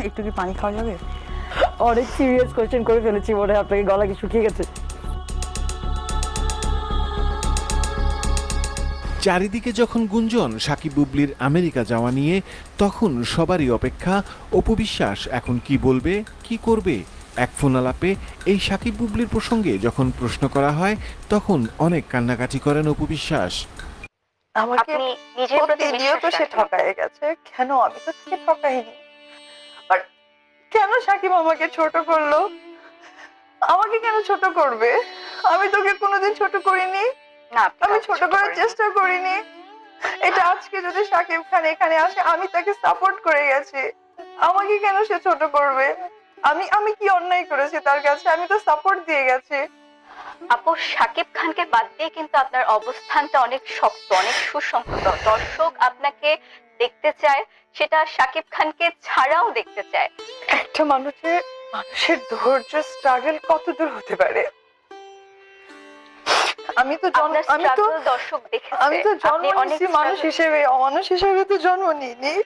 একটু কি পানি খাওয়া যাবে? অনেক সিরিয়াস কোশ্চেন করে ফেলেছি মনে হয়, আপনাকে গলা কি শুকিয়ে গেছে? চারিদিকে যখন গুঞ্জন সাকিব বুবলির আমেরিকা যাওয়া নিয়ে, তখন সবারই অপেক্ষা অপু বিশ্বাস এখন কি বলবে, কি করবে। এক ফোন আলাপে এই সাকিব বুবলির প্রসঙ্গে যখন প্রশ্ন করা হয়, তখন অনেক কান্নাকাটি করেন অপু বিশ্বাস। আমাকে নিজের প্রতি দিয়েও তো সে ঠকায় গেছে, কেন আমি তো তাকে ঠকাইনি। আর কেন সাকিব আমাকে ছোট করলো? আমাকে কেন ছোট করবে? আমি তোকে কোনোদিন ছোট করিনি, না, আমি ছোট করার চেষ্টা করিনি। এটা আজকে যদি সাকিব খান এখানে আসে, আমি তাকে সাপোর্ট করে গেছি, আমাকে কেন সে ছোট করবে? আমি আমি কি অন্যায় করেছি তার কাছে? আমি তো সাপোর্ট দিয়ে গেছি। আপু, শাকিব খানকে বাদ দিয়ে কিন্তু আপনার অবস্থানটা অনেক শক্ত, অনেক সুসংহত। দর্শক আপনাকে দেখতে চায়, সেটা শাকিব খানকে ছাড়াও দেখতে চায়। একটা মানুষের ধৈর্য স্ট্রাগল কত দূর হতে পারে? আমি তো আপনার আমি তো struggle দর্শক দেখেছে। আমি তো জন্ম আপনি অনেক নিয়েছি মানুষ struggle- হিসেবে, অমানুষ হিসেবে তো জন্ম নিইনি।